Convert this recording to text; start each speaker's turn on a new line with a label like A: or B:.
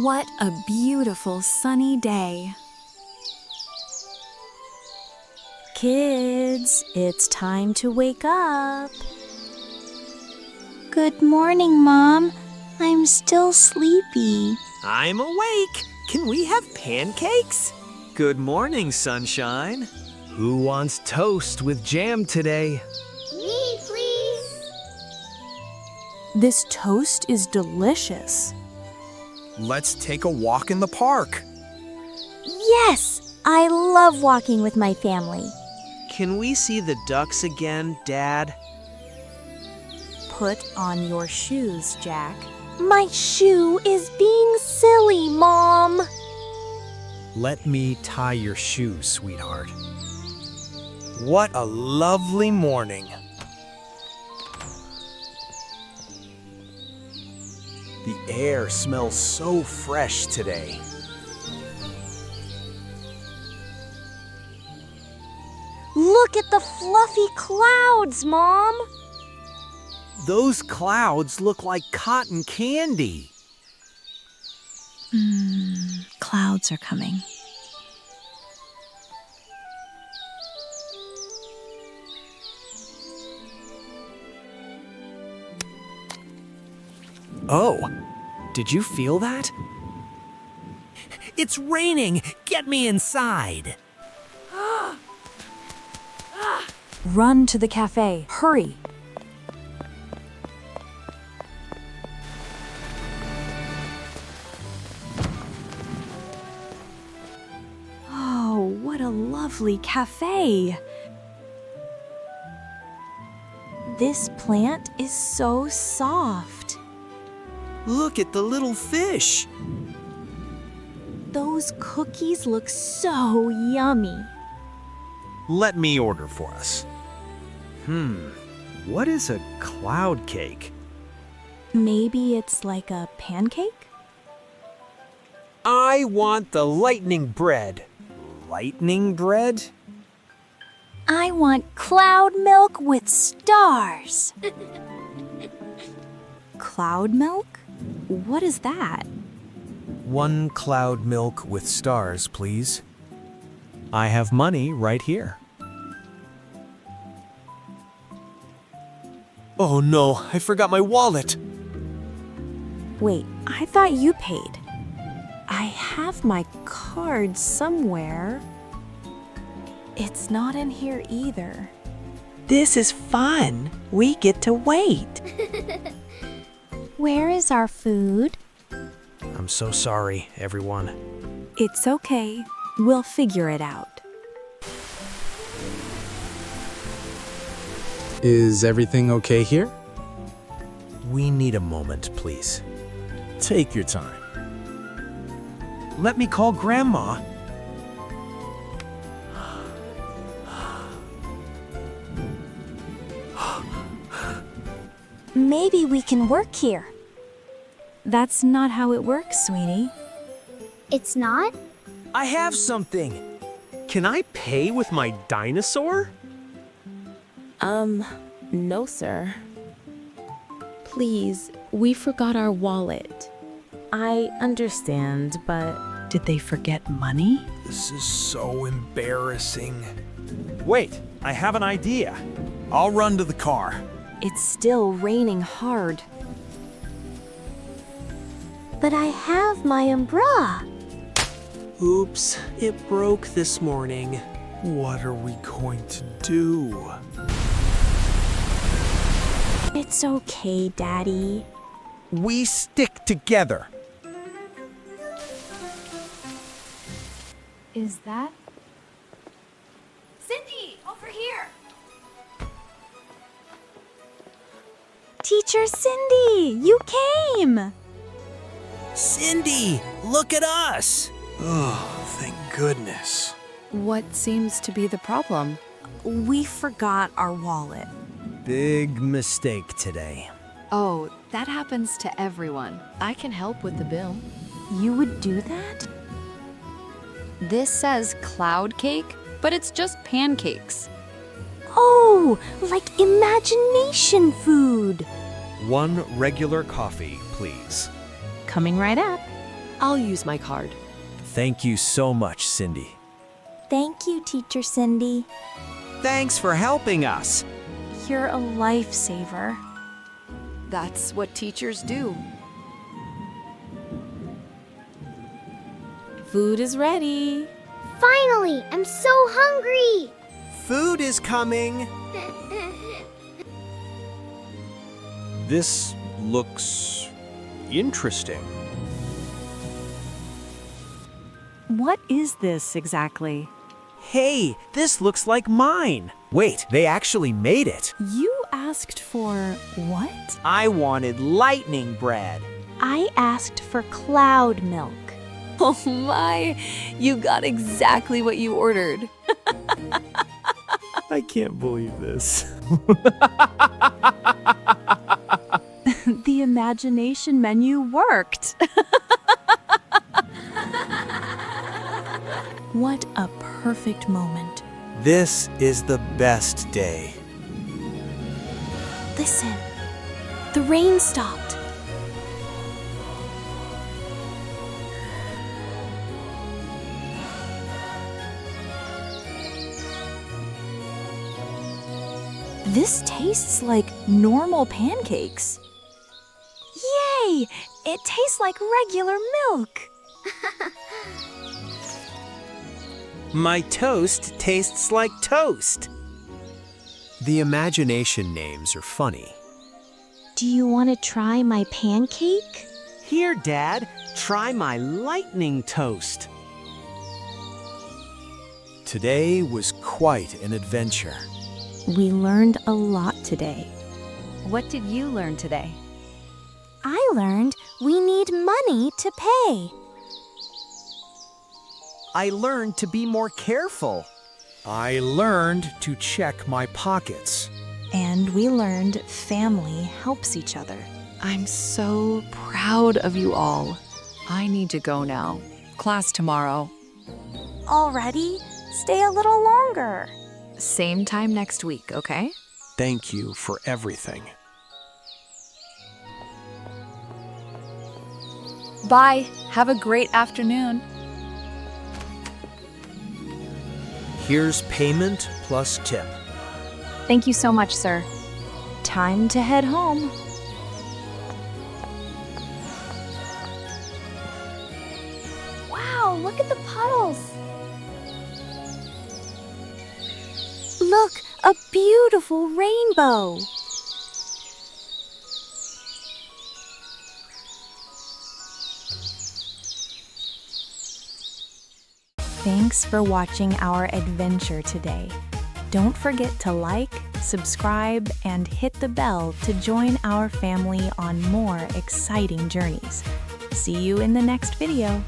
A: What a beautiful sunny day.
B: Kids, it's time to wake up. Good morning, Mom. I'm still sleepy.
C: I'm awake. Can we have pancakes? Good morning, sunshine. Who wants toast with jam today?
D: Me, please.
B: This toast is delicious.
E: Let's take a walk in the park.
D: Yes, I love walking with my family.
C: Can we see the ducks again, Dad?
B: Put on your shoes, Jack.
D: My shoe is being silly, Mom.
E: Let me tie your shoes, sweetheart. What a lovely morning. The air smells so fresh today.
D: Look at the fluffy clouds, Mom.
C: Those clouds look like cotton candy.
B: Clouds are coming.
C: Oh, did you feel that? It's raining! Get me inside!
B: Run to the cafe. Hurry. Oh, what a lovely cafe. This plant is so soft.
C: Look at the little fish!
B: Those cookies look so yummy.
C: Let me order for us. What is a cloud cake?
B: Maybe it's like a pancake?
C: I want the lightning bread. Lightning bread?
D: I want cloud milk with stars.
B: Cloud milk? What is that?
E: 1 cloud milk with stars, please. I have money right here. Oh no, I forgot my wallet.
B: Wait, I thought you paid. I have my card somewhere. It's not in here either.
F: This is fun. We get to wait.
D: Where is our food?
E: I'm so sorry, everyone.
B: It's okay. We'll figure it out.
G: Is everything okay here?
E: We need a moment, please.
G: Take your time.
E: Let me call Grandma.
D: Maybe we can work here.
B: That's not how it works, sweetie.
D: It's not?
C: I have something. Can I pay with my dinosaur?
H: No, sir. Please, we forgot our wallet. I understand, but...
F: Did they forget money?
E: This is so embarrassing.
C: Wait, I have an idea.
E: I'll run to the car.
B: It's still raining hard.
D: But I have my umbrella.
C: Oops, it broke this morning.
E: What are we going to do?
D: It's okay, Daddy.
E: We stick together.
A: Is that?
D: Cindy, over here. Teacher Cindy, you came.
C: Cindy, look at us!
E: Oh, thank goodness.
A: What seems to be the problem?
B: We forgot our wallet.
C: Big mistake today.
A: Oh, that happens to everyone. I can help with the bill.
B: You would do that?
A: This says cloud cake, but it's just pancakes.
D: Oh, like imagination food.
C: 1 regular coffee, please.
B: Coming right up.
F: I'll use my card.
E: Thank you so much, Cindy.
B: Thank you, Teacher Cindy.
C: Thanks for helping us.
B: You're a lifesaver.
A: That's what teachers do.
H: Food is ready.
D: Finally, I'm so hungry.
C: Food is coming.
E: This looks interesting.
I: What is this exactly?
C: Hey, this looks like mine.
E: Wait, they actually made it.
I: You asked for what?
C: I wanted lightning bread.
B: I asked for cloud milk.
A: Oh my, you got exactly what you ordered.
E: I can't believe this.
I: The imagination menu worked. What a perfect moment.
E: This is the best day.
B: Listen, the rain stopped.
I: This tastes like normal pancakes.
B: Yay! It tastes like regular milk.
C: My toast tastes like toast.
E: The imagination names are funny.
B: Do you want to try my pancake?
C: Here, Dad, try my lightning toast.
E: Today was quite an adventure.
I: We learned a lot today.
A: What did you learn today?
B: I learned we need money to pay.
C: I learned to be more careful.
E: I learned to check my pockets.
I: And we learned family helps each other.
A: I'm so proud of you all. I need to go now. Class tomorrow.
B: Already? Stay a little longer.
A: Same time next week, okay?
E: Thank you for everything.
A: Bye. Have a great afternoon.
E: Here's payment plus tip.
I: Thank you so much, sir. Time to head home.
D: Wow, look at the puddles.
B: Look, a beautiful rainbow.
I: Thanks for watching our adventure today. Don't forget to like, subscribe, and hit the bell to join our family on more exciting journeys. See you in the next video.